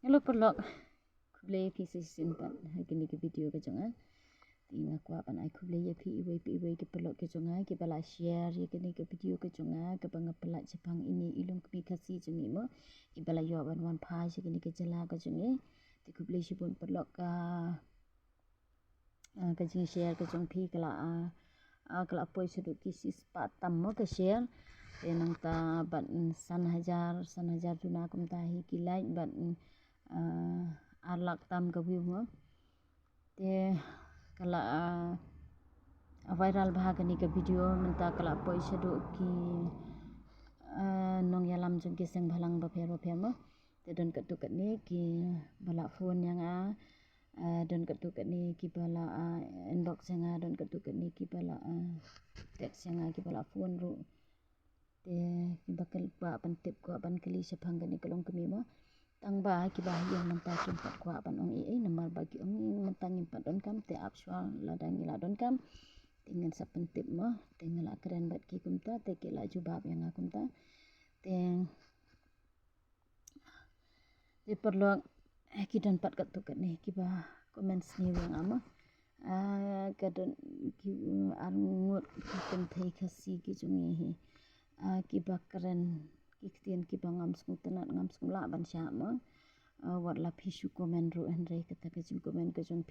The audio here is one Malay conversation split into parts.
Hello perlok kublay pieces simpan hagini ke video ke jonga tinga kwa pan ai kublay ya pi iwe ke perlok ke jonga ke bala share ya kini ke video ke jonga ke banga pelak Jepang ini ilung ke kasi jongi mo ke bala yo wan pha ya kini ke jala ke jongi ti kublay sibun perlok ka jing share ke jong pi kala kala poi seduk kisi patam mo ke share tenang ta ban san hajar tuna kum tahi ki like ban alak tam ka view mo te kala viral bha kani ka video menta kala poi seduk ki nong yalam jong ki seng bhalang ba pher mo te don ka tu kat ni ki bala phone yang don ka tu kat ni ki bala inbox yang don ka tu kat ni ki bala text yang ki bala phone ru te ki bakal pa pan tip ko pan kali sapang kani kalong kami mo tang ba ki ba yang menta kimpat ko pan ong ei namar bagi ong mentang impat don kam te actual ladang ila don kam dengan sa pentip mo tinggal keren bat ki kumta te ki la jubab yang akumta te perlu ki dan pat kat tu kat ni ki ba comment ni yang ama kadon ki angut ki kan thai khasi ki jungi hi ki ba keren ki ktien ki ba ngam sung tenat ngam sung la ban sha mo wat la phi shu comment ro en re kata ka jing comment ka jong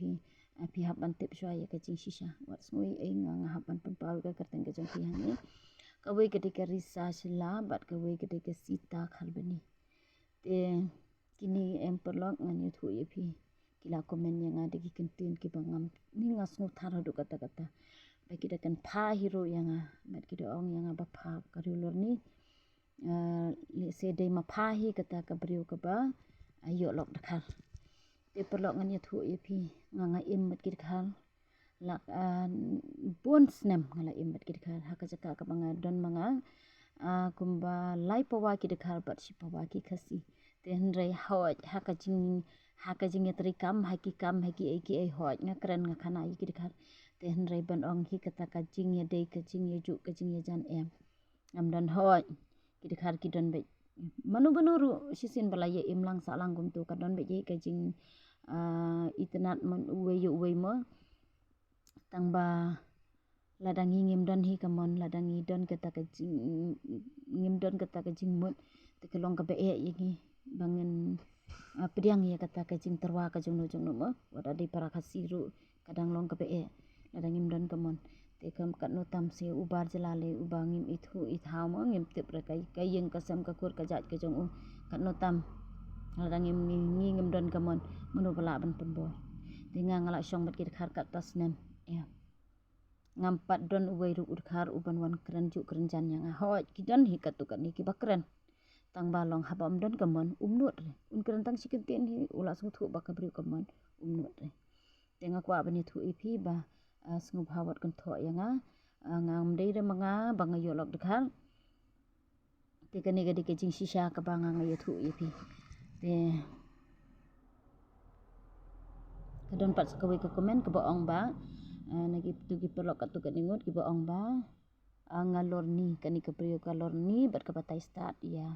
phi hab ban tip shwa ya ka jing shisha wat sui ei nga hab ban pau ka kerteng ka jong phi hani ka we ketika research la bat ka we ketika sita khal bani te kini em perlok ngani thu ye phi kila comment yang ada ki kentin ki bangam ni ngasngu thara do kata ba kita kan pha hero yang bat kita ong yang ba pha karulor ni le se dei ma pha hi kata ka brio ka ba ayo lok dakhal te perlok ngani thu ye phi nga im mat ki dakhal lak bon snem ngala im mat ki dakhal ha ka jaka ka banga don manga kumba lai pawa ki dakhal bat si pawa ki khasi ten rei hoj haka jing yatri kam haki ei hoj nga keren nga khana yi ki dakhal ten rei ban ong hi kata ka jing ya dei ka jing ya ju ka jing ya jan em am dan hoj ki dakhal ki don be manu banuru sisin bala ye imlang sa lang gum tu ka don be ye ka jing itnat man uwe mo tang ba ladangi ngim don hi kamon ladangi don kata ka jing ngim don kata ka jing mut te kelong ka be ye gi bangen pediang ya kata ka jing terwa ka jong no mo wada di para khasiru kadang long ka be ladang ngim don kamon te kam kat no tam se ubar jalale ubangim ithu ithaw mo ngim tip ra kai yeng ka sam ka kur ka jat ka jong kat no tam ladang ngim don kamon menu bala ban pembo dengan ngalak syong bat ki khar kat tas nem ya ngampat don uwei ru udkhar uban wan keren juk keren jan yang hoj ki don hi kat tu kat ni ki bakren tang balong habam don kamon umnut re un keren tang sikin ten hi ula sung thu ba kabri kamon umnut re tenga kwa bani thu ipi ba sung bhawat kan tho yang ngam dei re manga banga yolok dekhal te kani gadi ke jing shisha ka banga ngai thu ipi te kadon pat sakawi ka komen ka baong ba nagi tu ki perlok kat tu kat ningut ki baong ba ngalor ni kani ka priyo kalor ni bat ka batai start ya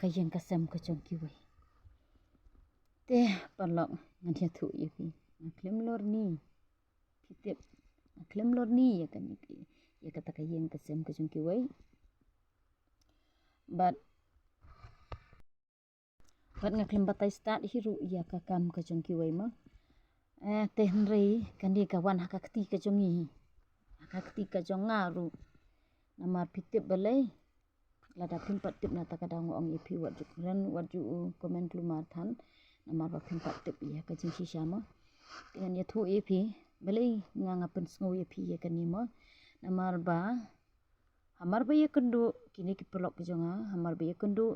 ka yeng ka sem ka chong ki we te perlok ngani thu ipi klem lor ni pitip klem lor ni ya kani ya kata ka yeng ka sem ka chong ki we but ngaklem batai start hiru ya ka kam ka jong ki wei mo te hnrei kandi ka wan haka kti ka jongi haka kti ka jonga ru namar pitip balai lada pimpat tip na ta kadang ong ipi wat ju comment lumar than namar ba pimpat tip ya ka jing shisha mo dengan ya thu ipi balai nga pen sngo ipi ya kani mo namar ba hamar ba ya kendu kini ki pelok ka jonga hamar ba ya kendu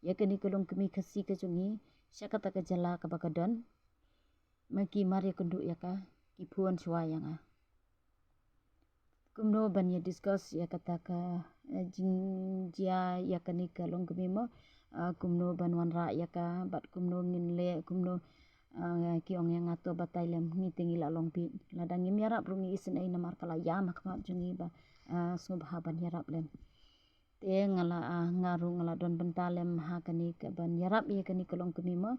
ya kani kolong kemi khasi ka jongi syakata ka jala ka bakadon maki mari kendu ya ka ki phuan chwa yang kumno ban ya discuss ya kata ka jingjia ya kani kolong kemi mo kumno ban wan ra ya ka bat kumno ngin le kumno ki ong yang ato batai lem ni tingi la long pi ladang ngim yarap rungi isen ai namar kala ya makma jongi ba sung bahaban yarap lem te ngala ngaru ngala don bentalem ha kani ke ban yarap ye kani kolong kemi mo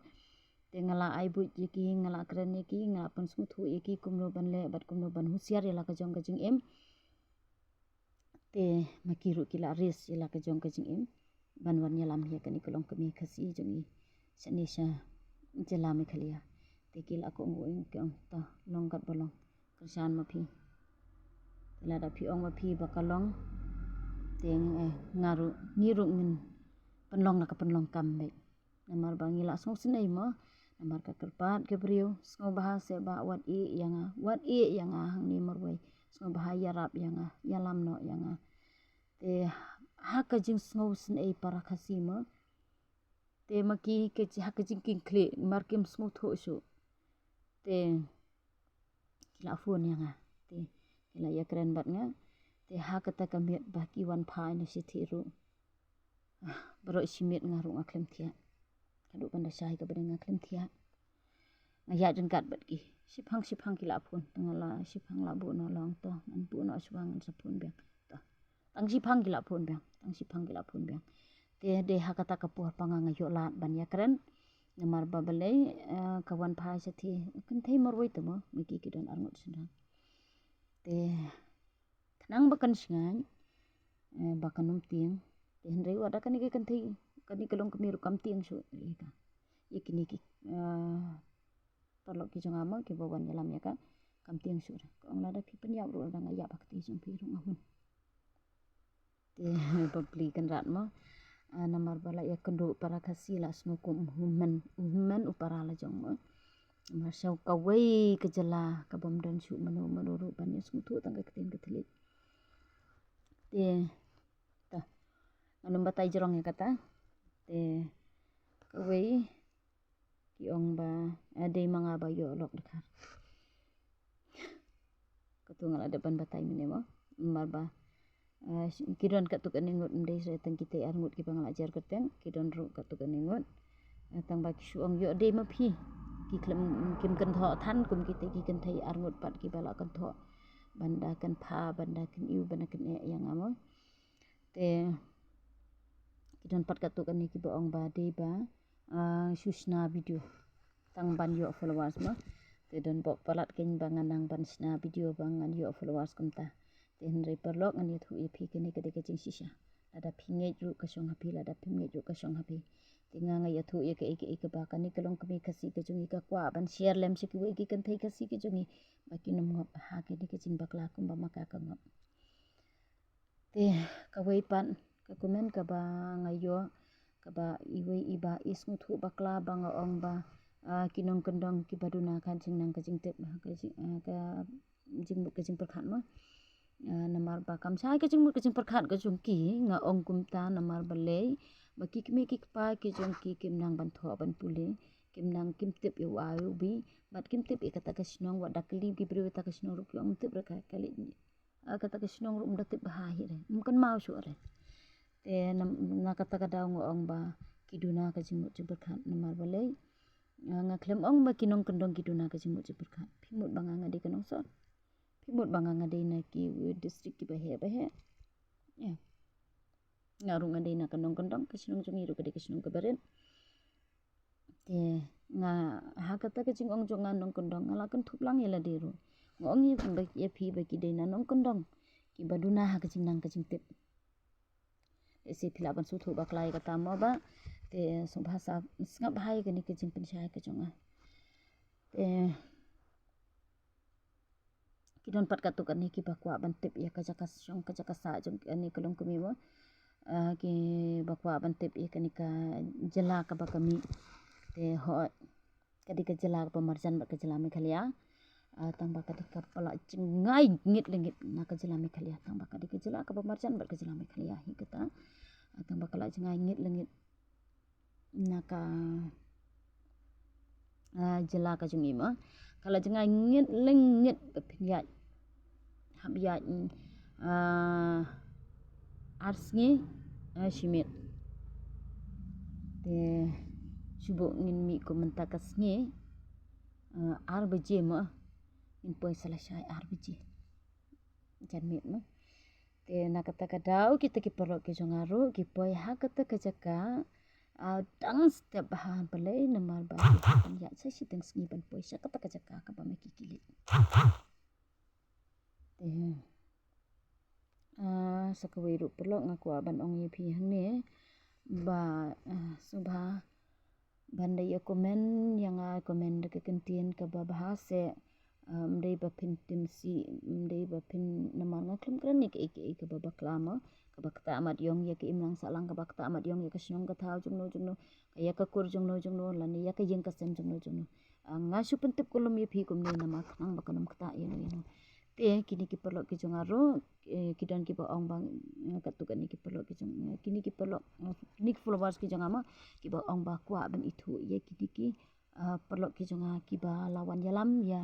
te ngala ai bu ki ngala kren ki ngala pun smuthu ki kumno ban le bat kumno ban husiar ya la ka jong ka jing em te makiru kila ris ya la ka jong ka jing em ban wan yalam ye kani kolong kemi khasi jongi sani sha jela me khalia te kila ko ngoing ke ta longkat bolong kersan ma phi la da phi ong ma phi bakalong teng ngaru niru min penlong la ka penlong kam be namar bangi la song sinai mo namar ka kerpat ke brio song bahasa ba wat i yang hang ni morwai song bahaya yarap yang yalam no yang te ha ka jing song sinai para khasima te maki ke ha ka jing king kle mar kim smooth ho shu te kila phone yang te kila ya keren bat nga te ha kata kamiat baki wan phai ni si thiru baro simit ngaru ngaklem thia kadu panda sai ka bere ngaklem thia ngaya jengkat bat ki siphang kila phone tangala siphang la bu no long to an bu no swang an sapun bek to tang siphang kila phone bek te de ha kata ka pu panga ngayo lat ban ya keren namar babale kawan phai sa thi kan thei morwai to mo miki ki don arngot sindang te nang bakan singai bakan ting te hendrai wada kan ke kan thei kan kelong kemiru kam ting su ika ikini ki tolok ki jonga mo ki bawan yalam ya ka kam ting su ko ong lada pi pen ya ru da ngaya bakti jong pi ru ngahun te babli kan rat mo namar bala ya kendo para kasila smukum human upara la jong mo masau kawai kejela kabam dan su menuru ban ya smutu tangga ketin ketelit te ta anum batai jerong ya kata te kawai ki ong ba ade manga ba yo lok dekhar ketungal ada ban batai mine mo mar ba kidon katuk aningut ndai se tang kita arngut ki bangal ajar keteng kidon ru katuk aningut tang ba ki suong yo de ma phi ki klem kim kan tho than kum kita ki kan thai arngut pat ki bala kan tho banda kan pha banda kan iu banda kan yang amo te kidon pat katuk ani ki ba ong ba de ba susna video tang ban yo followers ma te don bo palat ken banganang ban sna video bangan yo followers kumta te hendrai perlok ani thu iphi kini kede ke jing sisha ada phinge ju ka song hapi ada phinge ju ka song hapi tinga nga ya thu ye ke ba kani kelong kemi khasi ke jungi ka kwa ban share lem si ki ki kan thai khasi ke jungi baki num ngop ha ke di ke jing bakla kum ba maka ka ngop te ka wei pan ka komen ka ba ngayo ka ba iwei iba ismu thu bakla bang ong ba kinong kendong ki baduna kan jing nang ka jing tep ka jing bu ka jing perkhat ma namar ba kam sai ka jing perkhat ka jung ki nga ong kumta namar balei baki kimi ki pa ki jung ki kim nang ban tho ban pule kim nang kim tep yo ayu bi bat kim tep e kata ka sinong wa dakli ki bri ta ka sinong ru ki ong tep ra ka kali kata ka sinong ru mda tep ha hi re mkan mau su re te na kata ka daw ong ba kiduna ka jing mu perkhat namar balei nga klem ong ba kinong kendong kiduna ka jing mu perkhat phimut banga nga de kanong so phimut banga nga de na ki district ki bahe ya ngaru nga de na kanong kendong ka sinong jung iru ka de ka sinong ka beren te nga ha kata ka jing ong jong nga nong kendong ngala kan thuplang yela de ru ngong ye ba ye phi ba ki de na nong kendong ki baduna ha ka jing nang ka jing tep ese philaban su thu baklai ka ta mo ba te so bhasa ngap hai ka ni ka jing pensai ka jonga te kidon pat katuk ani ki bakwa ban tep ya ka jaka song ka jaka sa jong ani kelong kemi mo ki bakwa ban tep ya kani ka jela ka bakami te ho kadi ka jela ka marjan ba ka jela me khalia tang ba kadi ka pala ngai ngit lengit na ka jela me khalia tang ba kadi ka jela ka marjan ba ka jela me khalia hi kata tang ba kala ngai ngit lengit na ka jela ka jungi ma kala ngai ngit lengit ya habya arsngi shimit te subo ngin mi ko mentakas ngi arbje ma in poi salasai arbje jan mit ma te na kata kadau kita ki perlo ki jongaru ki poi ha kata kejaka dang setiap bahan pelai namar ba pan ya sai si teng sngi ban poi sya kata kejaka ka ba me ki kili te sakawai ru perlo ngaku aban ong ye phi hang ne ba subha banda ya komen yang komen de kentien ka ba bahase mdei ba pintim si mdei ba pin namar ngaklim kranik ek ka ba klama ka ba kta amat yong ya ke imlang salang ka ba kta amat yong ya ka snong ka thau jungno ka ya ka kur jungno lan ya ka yeng ka sem jungno ngasu pentip kolom ye phi kum ne nama nang ba kanam kta ye no te kini ki perlo ki jongaro kidan ki ba ong bang katu kan ki perlo ki jong kini ki perlo kini followers ki jongama ki ba ong ba kwa ben itu ye kini ki perlo ki jonga ki ba lawan yalam ya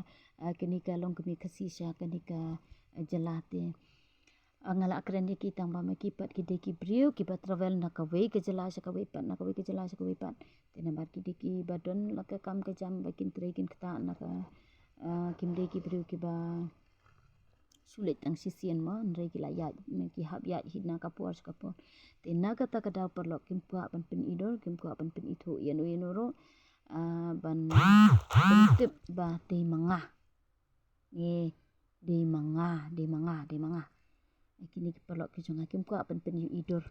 kini ka long kemi kasisya kini ka jelate ngala akren ki tang ba ki pat ki de ki brio ki ba travel na ka we ke jela sa ka we pat na ka we ke jela sa ka we pat te na bar ki de ki badon la ka kam ka jam ba kin tre kin kta na ka kim de ki brio ki ba sulit ang sisian mo nre ki la ya ki hab ya hidna ka por te na ka ta ka da perlo kim pa pan pin idor kim pa pan pin itu yeno ro ban tip ba te manga ye de manga kini ki perlo ki jonga kim pa pan pin idor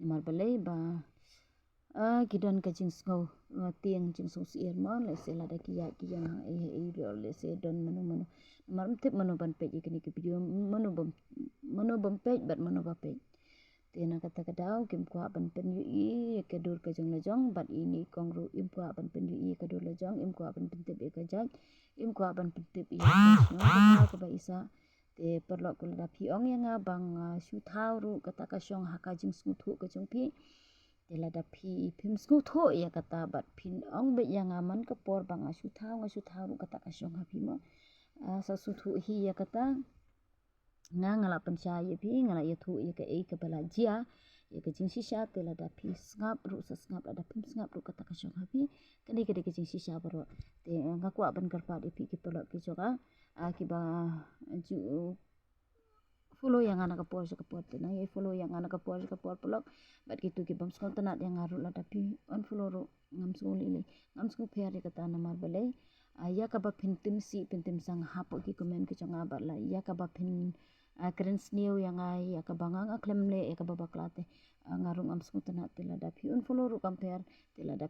mar balai ba kidan ka jing sngau tiang jing so sier mo le se la da ki ya ki yang le se don manu mar tip manu ban pe kini ki video manu bam pe bat manu ba pe te na kata kadau kim kwa ban pen yu i ke dur ka jong la jong bat ini kongru im kwa ban pen yu i ka dur la jong im kwa ban pen tip e ka jaj im kwa ban pen tip i ka ba isa te perlo ku la phi ong yang bang shu thau ru kata ka shong ha ka jing smu thu ka jong phi te la da phi phim smu tho ya kata bat phin ong be yang man ka por bang shu thau ru kata ka shong ha phi mo sa su thu hi ya kata ngala pensya ye phi ngala ye thu ye ka ka bala jia ye ka jing shisha te la da phi ngap ru sa ngap da phim ngap ru kata ka shong ha phi kani ka de jing shisha baro te ngaku ban karpa de phi ki polo ki joga ki ba ju follow yang anak ka por te na ye follow yang anak ka por polok bat gitu ki bam skol tanat yang aru la da phi on follow ru ngam skol phere kata na mar balai ya ka ba pintim sang hapo ki komen ki jonga ba la ya ka ba pin keren snew yang ya ka bangang aklem le ya ka ba baklate ngarung am skol tanat te la da phi on follow ru compare te la da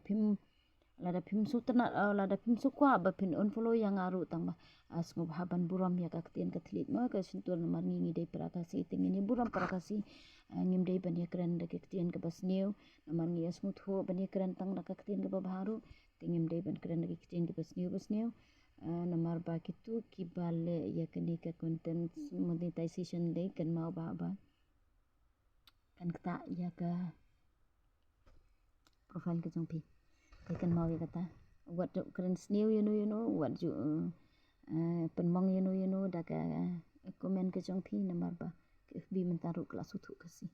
phim su tanat la da phim su kwa ba pin on follow yang aru tang ba asngob haban buram ya ka ktien ka thlit ma ka sintur mar ngi dei prakasi tingini buram prakasi ngim dei ban ya kren da ktien ka bas new mar ngi asmut ho ban ya kren tang da ka ktien ka ba baru tingim dei ban kren da ktien ka bas new namar ba kitu ki bale ya kani ka content monetization dei kan mau ba kan kta ya ka profile ka jongpi kan mau ya kata what kren new you know what you penmong you know da ka komen ka jongpi namar ba FB mentaru kelas utu kasi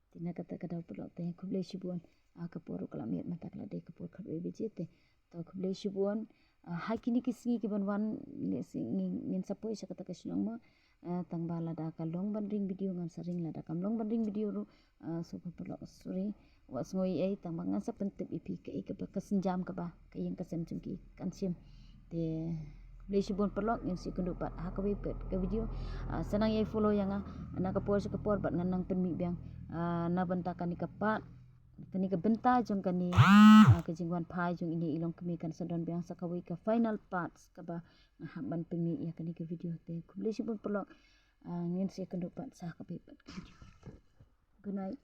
tina kata kada perlu teh kuble shibuan ka poru kala miat mata kala de ka por khabe bejete to kuble shibuan hakini kisngi ki ban wan le ngin sapoi sa kata kasnong ma tang bala da ka long ban ring video ngan saring la da kam long ban ring video ru so ka perlu sorry was ngoi ai tang bangan sa pentip ipi ka ba kasenjam ka ba ka yang kasem jengki kansim te Blesi bon perlok yang si kundu pat ha ka pet ke video senang ye follow yang na ka por bat nang pen mi biang na benta kan ni ka pat kani ka benta jong kani ka jingwan phai jong ini ilong kemi kan sadon biang sa ka ka final parts ka ba ban pen mi ya kani ka video te blesi bon perlok ngin si kundu pat sa ka pet video good night